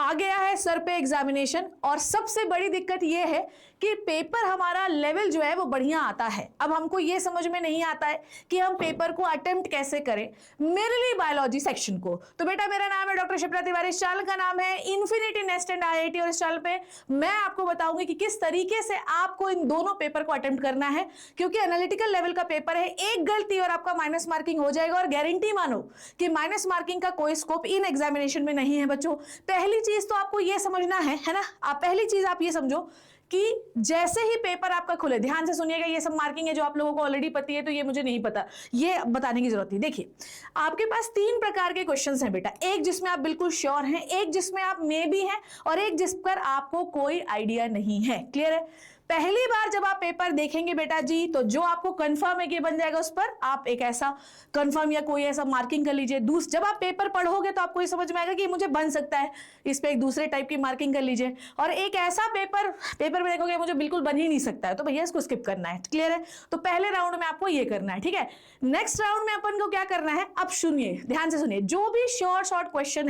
आ गया है सर पे एग्जामिनेशन, और सबसे बड़ी दिक्कत यह है कि पेपर हमारा लेवल जो है वो बढ़िया आता है। अब हमको ये समझ में नहीं आता है कि हम पेपर को अटेम्प्ट कैसे करें, मेरे लिए बायोलॉजी सेक्शन को। तो बेटा मेरा नाम है डॉक्टर शिप्रा तिवारी, इस चैनल का नाम है इन्फिनिटी नेस्ट एंड आईआईटी, और इस चैनल पे मैं आपको बताऊंगी कि किस तरीके से आपको इन दोनों पेपर को अटेम्प्ट करना है, क्योंकि एनालिटिकल लेवल का पेपर है, एक गलती और आपका माइनस मार्किंग हो जाएगा। और गारंटी मानो कि माइनस मार्किंग का कोई स्कोप इन एग्जामिनेशन में नहीं है बच्चों। पहली चीज तो आपको यह समझना है ना, पहली चीज आप ये समझो कि जैसे ही पेपर आपका खुले, ध्यान से सुनिएगा, ये सब मार्किंग है जो आप लोगों को ऑलरेडी पता है, तो ये मुझे नहीं पता, ये बताने की जरूरत नहीं। देखिए आपके पास 3 प्रकार के क्वेश्चंस हैं बेटा, एक जिसमें आप बिल्कुल श्योर हैं, एक जिसमें आप मे भी हैं, और एक जिस पर आपको कोई आइडिया नहीं है। क्लियर है? पहली बार जब आप पेपर देखेंगे बेटा जी, तो जो आपको कंफर्म है कि बन जाएगा, उस पर आप एक ऐसा कंफर्म या कोई ऐसा मार्किंग कर लीजिए। जब आप पेपर पढ़ोगे तो आपको ये समझ में आएगा कि मुझे बन सकता है, इस पे एक दूसरे टाइप की मार्किंग कर लीजिए। और एक ऐसा पेपर में देखोगे मुझे बिल्कुल बन ही नहीं सकता है, तो भैया इसको स्किप करना है। क्लियर है? तो पहले राउंड में आपको ये करना है, ठीक है। नेक्स्ट राउंड में अपन को क्या करना है, अब सुनिए, ध्यान से सुनिए, जो भी शॉर्ट क्वेश्चन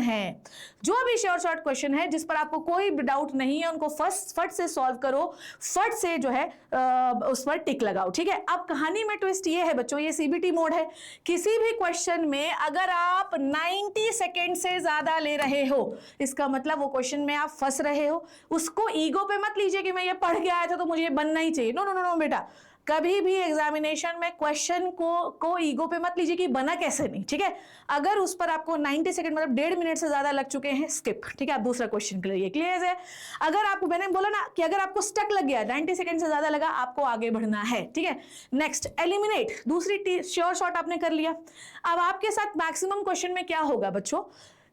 है जिस पर आपको कोई डाउट नहीं है, उनको फट से सॉल्व करो, फट से जो है उस पर टिक लगाओ, ठीक है। अब कहानी में ट्विस्ट ये है बच्चों, ये सीबीटी मोड है। किसी भी क्वेश्चन में अगर आप 90 सेकेंड से ज्यादा ले रहे हो, इसका मतलब वो क्वेश्चन में आप फंस रहे हो। उसको ईगो पे मत लीजिए कि मैं ये पढ़ के आया था तो मुझे ये बनना ही चाहिए। नो नो नो नो बेटा, कभी भी एग्जामिनेशन में क्वेश्चन को ईगो पे मत लीजिए कि बना कैसे नहीं, ठीक है। अगर उस पर आपको 90 सेकंड मतलब 1.5 मिनट से ज्यादा लग चुके हैं, स्किप, ठीक है। आप दूसरा क्वेश्चन करिए। क्लियर है? अगर आपको, मैंने बोला ना कि अगर आपको स्टक लग गया, 90 सेकंड से ज्यादा लगा, आपको आगे बढ़ना है, ठीक है। नेक्स्ट, एलिमिनेट, दूसरी श्योर शॉट आपने कर लिया। अब आपके साथ मैक्सिमम क्वेश्चन में क्या होगा बच्चों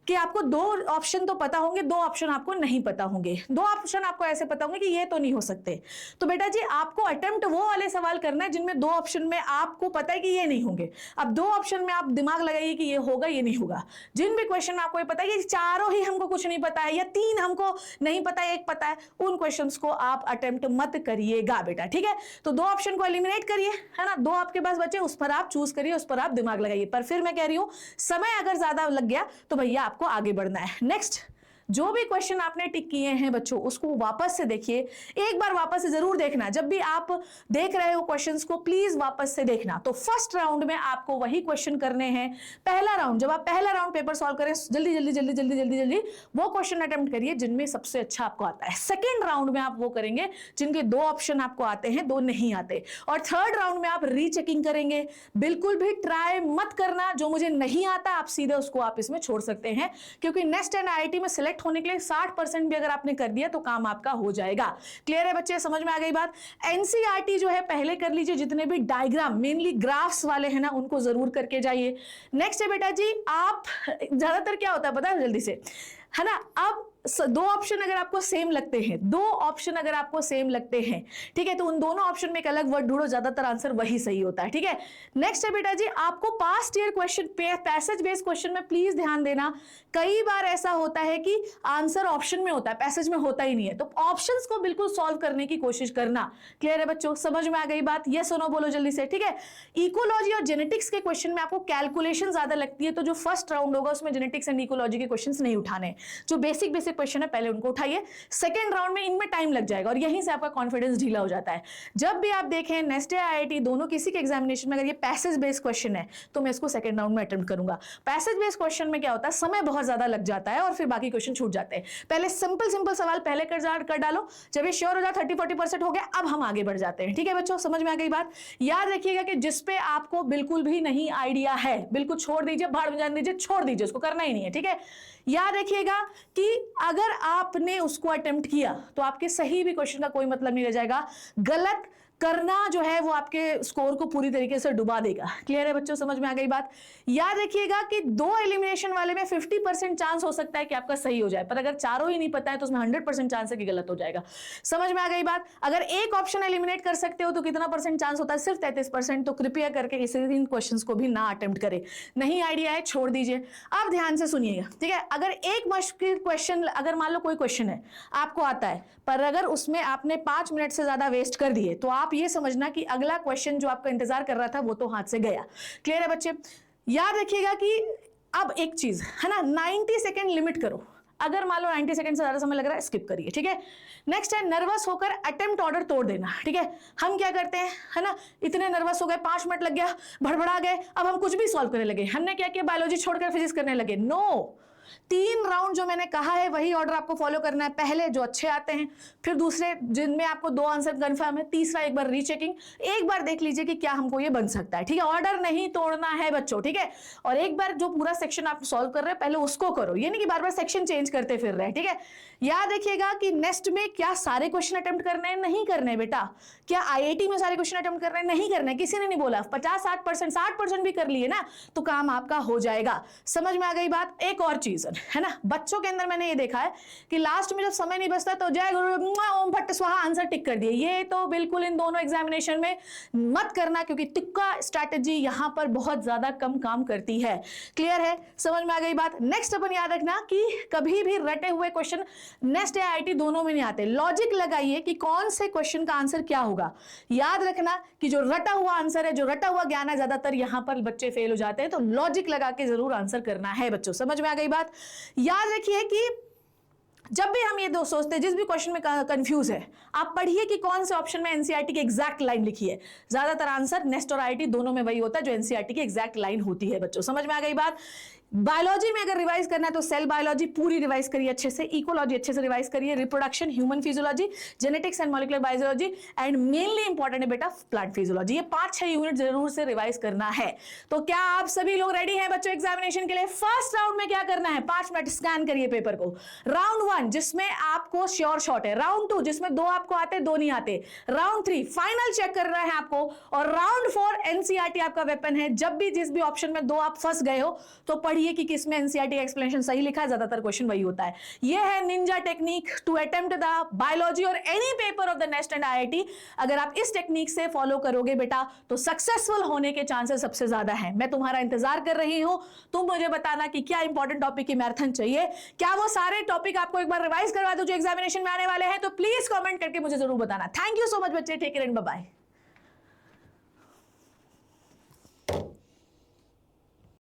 कि आपको 2 ऑप्शन तो पता होंगे, 2 ऑप्शन आपको नहीं पता होंगे। 2 ऑप्शन आपको ऐसे पता होंगे कि ये तो नहीं हो सकते। तो बेटा जी आपको अटेम्प्ट वो वाले सवाल करना है जिनमें 2 ऑप्शन में आपको पता है कि ये नहीं होंगे। अब 2 ऑप्शन में आप दिमाग लगाइए कि ये होगा, ये नहीं होगा। जिन भी क्वेश्चन में आपको ये पता है कि चारों ही हमको कुछ नहीं पता है, या 3 हमको नहीं पता है, 1 पता है, उन क्वेश्चंस को आप अटेम्प्ट मत करिएगा बेटा, ठीक है। तो 2 ऑप्शन को एलिमिनेट करिए, है ना। 2 आपके पास बचे, उस पर आप चूज करिए, उस पर आप दिमाग लगाइए। पर फिर मैं कह रही हूं, समय अगर ज्यादा लग गया तो भैया आपको आगे बढ़ना है। नेक्स्ट, जो भी क्वेश्चन आपने टिक किए हैं बच्चों, उसको वापस से देखिए, एक बार वापस से जरूर देखना। जब भी आप देख रहे हो क्वेश्चंस को, प्लीज वापस से देखना। तो फर्स्ट राउंड में आपको वही क्वेश्चन करने हैं। पहला राउंड, जब आप पहला राउंड पेपर सॉल्व करें, जल्दी जल्दी जल्दी जल्दी जल्दी जल्दी वो क्वेश्चन अटेम्प्ट करिए जिनमें सबसे अच्छा आपको आता है। सेकेंड राउंड में आप वो करेंगे जिनके 2 ऑप्शन आपको आते हैं, 2 नहीं आते। और थर्ड राउंड में आप रीचेकिंग करेंगे। बिल्कुल भी ट्राई मत करना, जो मुझे नहीं आता आप सीधे उसको आप इसमें छोड़ सकते हैं, क्योंकि नेस्ट एंड आईआईटी में सिलेक्ट होने के लिए 60% भी अगर आपने कर दिया तो काम आपका हो जाएगा। क्लियर है बच्चे? समझ में आ गई बात? एनसीईआरटी जो है पहले कर लीजिए, जितने भी डायग्राम मेनली ग्राफ्स वाले हैं ना, उनको जरूर करके जाइए। नेक्स्ट है बेटा जी, आप ज्यादातर क्या होता है पता है, जल्दी से, है ना। अब 2 ऑप्शन अगर आपको सेम लगते हैं, 2 ऑप्शन अगर आपको सेम लगते हैं, ठीक है, तो उन दोनों ऑप्शन में एक अलग वर्ड ढूंढो, ज्यादातर आंसर वही सही होता है, ठीक है। नेक्स्ट है बेटा जी, आपको past year question, passage based question में प्लीज ध्यान देना। कई बार ऐसा होता है कि आंसर ऑप्शन में होता है, पैसेज में होता ही नहीं है, तो ऑप्शंस को बिल्कुल सॉल्व करने की कोशिश करना। क्लियर है बच्चों? समझ में आ गई बात? ये सुनो, बोलो जल्दी से, ठीक है। इकोलॉजी और जेनेटिक्स के क्वेश्चन में आपको कैलकुलेशन ज्यादा लगती है, तो जो फर्स्ट राउंड होगा उसमें जेनेटिक्स एंड इकोलॉजी के क्वेश्चन नहीं उठाने। जो बेसिक क्वेश्चन है पहले उनको उठाइए। सेकंड राउंड में इनमें टाइम लग जाएगा, और यहीं से आपका कॉन्फिडेंस ढीला हो जाता है। जब भी आप देखें नेस्ट या आईआईटी दोनों किसी के एग्जामिनेशन में अगर ये पैसेज बेस्ड क्वेश्चन है, तो मैं इसको सेकंड राउंड में अटेम्प्ट करूंगा। पैसेज बेस्ड क्वेश्चन में क्या होता है, समय बहुत ज्यादा लग जाता है और फिर बाकी क्वेश्चन छूट जाते हैं। पहले सिंपल सवाल पहले कर डालो, जब ये श्योर हो जाए 30-40% हो गया, अब हम आगे बढ़ जाते हैं। ठीक है बच्चों, समझ में आ गई बात? याद रखिएगा कि जिसपे आपको बिल्कुल भी नहीं आइडिया है, बिल्कुल छोड़ दीजिए, भाड़ में जाने दीजिए, छोड़ दीजिए, उसको करना ही नहीं है। ठीक है, याद रखिएगा कि अगर आपने उसको अटेम्प्ट किया तो आपके सही भी क्वेश्चन का कोई मतलब नहीं रह जाएगा। गलत करना जो है वो आपके स्कोर को पूरी तरीके से डुबा देगा। क्लियर है बच्चों, समझ में आ गई बात? याद रखिएगा कि 2 एलिमिनेशन वाले में 50% चांस हो सकता है कि आपका सही हो जाए, पर अगर चारों ही नहीं पता है तो उसमें 100% चांस है कि गलत हो जाएगा। समझ में आ गई बात? अगर एक ऑप्शन एलिमिनेट कर सकते हो तो कितना परसेंट चांस होता है? सिर्फ 33%। तो कृपया करके इन क्वेश्चंस को भी ना अटेम्प्ट करें। नहीं आइडिया है, छोड़ दीजिए। अब ध्यान से सुनिएगा, ठीक है? अगर एक मुश्किल क्वेश्चन, अगर मान लो कोई क्वेश्चन है आपको आता है, पर अगर उसमें आपने 5 मिनट से ज्यादा वेस्ट कर दिए, तो आप ये समझना कि अगला क्वेश्चन जो आपका इंतजार कर रहा था वो तो हाथ से गया। क्लियर है बच्चे? याद रखिएगा कि अब एक चीज है ना, 90 सेकेंड लिमिट करो। अगर मान लो 90 सेकंड से ज्यादा समय लग रहा है स्किप करिए, ठीक है। नेक्स्ट है नर्वस होकर अटेम्प्ट ऑर्डर तोड़ देना, ठीक है। हम क्या करते हैं, है ना, इतने नर्वस हो गए, 5 मिनट लग गया, भड़बड़ा गए, अब हम कुछ भी सॉल्व करने लगे। हमने क्या किया, बायोलॉजी छोड़कर फिजिक्स करने लगे। नो, 3 राउंड जो मैंने कहा है वही ऑर्डर आपको फॉलो करना है। पहले जो अच्छे आते हैं, फिर दूसरे जिनमें आपको 2 आंसर कंफर्म है, तीसरा एक बार रीचेकिंग, एक बार देख लीजिए कि क्या हमको ये बन सकता है, ठीक है। ऑर्डर नहीं तोड़ना है बच्चों, ठीक है। और एक बार जो पूरा सेक्शन आप सॉल्व कर रहे हैं पहले उसको करो, ये नहीं कि बार बार सेक्शन चेंज करते फिर रहे, ठीक है। याद रखिएगा कि नेक्स्ट में क्या सारे क्वेश्चन अटेम्प्ट करने हैं, नहीं करने बेटा। क्या आईआईटी में सारे क्वेश्चन अटेम्प्ट कर रहे हैं, नहीं करने, किसी ने नहीं बोला। 50-60%, 60% भी कर लिए ना तो काम आपका हो जाएगा। समझ में आ गई बात। एक और चीज है ना, बच्चों के अंदर मैंने ये देखा है कि लास्ट में जब समय नहीं बचता तो जय गुरु ओम फट स्वाहा आंसर टिक कर दिए। ये तो बिल्कुल इन दोनों एग्जामिनेशन में मत करना, क्योंकि तुक्का स्ट्रैटेजी यहां पर बहुत ज्यादा कम काम करती है। क्लियर है, समझ में आ गई बात। नेक्स्ट अपन याद रखना कि कभी भी रटे हुए क्वेश्चन नेक्स्ट या आईआईटी दोनों में नहीं आते। लॉजिक लगाइए कि कौन से क्वेश्चन का आंसर क्या होगा। याद रखना कि जो रटा हुआ आंसर है, जो रटा हुआ ज्ञान है, ज्यादातर यहां पर बच्चे फेल हो जाते हैं। तो लॉजिक लगा के जरूर आंसर करना है बच्चों। समझ में आ गई बात। याद रखिए कि जब भी हम ये दो सोचते हैं, जिस भी क्वेश्चन में कंफ्यूज है, आप पढ़िए कि कौन से ऑप्शन में एनसीईआरटी की एग्जैक्ट लाइन लिखी है। ज्यादातर आंसर नेक्स्ट और आईआईटी दोनों में वही होता है जो एनसीईआरटी की एग्जैक्ट लाइन होती है बच्चों। समझ में आ गई बात। बायोलॉजी में अगर रिवाइज करना है तो सेल बायोलॉजी पूरी रिवाइज करिए अच्छे से, इकोलॉजी अच्छे से रिवाइज करिए, reproduction, human physiology, genetics and molecular biology, and mainly important है बेटा प्लांट फिजियोलॉजी। ये 5-6 यूनिट जरूर से रिवाइज करना है। तो क्या आप सभी लोग रेडी हैं बच्चों एग्जामिनेशन के लिए? फर्स्ट राउंड में क्या करना है, 5 मिनट स्कैन करिए पेपर को। राउंड 1 जिसमें आपको श्योर शॉट है, राउंड 2 जिसमें 2 आपको आते 2 नहीं आते, राउंड 3 फाइनल चेक कर रहे हैं आपको, और राउंड 4 एनसीईआरटी आपका वेपन है। जब भी जिस भी ऑप्शन में 2 आप फंस गए हो तो पढ़िए कि किसमें एनसीईआरटी एक्सप्लेनेशन सही लिखा है, ज्यादातर क्वेश्चन वही होता है। ये है ninja technique to attempt the biology और any paper of the next and IIT. अगर आप इस टेक्निक से फॉलो करोगे बेटा तो सक्सेसफुल होने के चांसेस सबसे ज्यादा हैं। मैं तुम्हारा इंतजार कर रही हूं, तुम मुझे बताना कि क्या इंपॉर्टेंट टॉपिक की मैराथन चाहिए, क्या वो सारे टॉपिक आपको एक बार रिवाइज करवा दो जो एग्जामिनेशन में आने वाले हैं। तो प्लीज कमेंट करके मुझे जरूर बताना। थैंक यू सो मच बच्चे, take care and bye bye.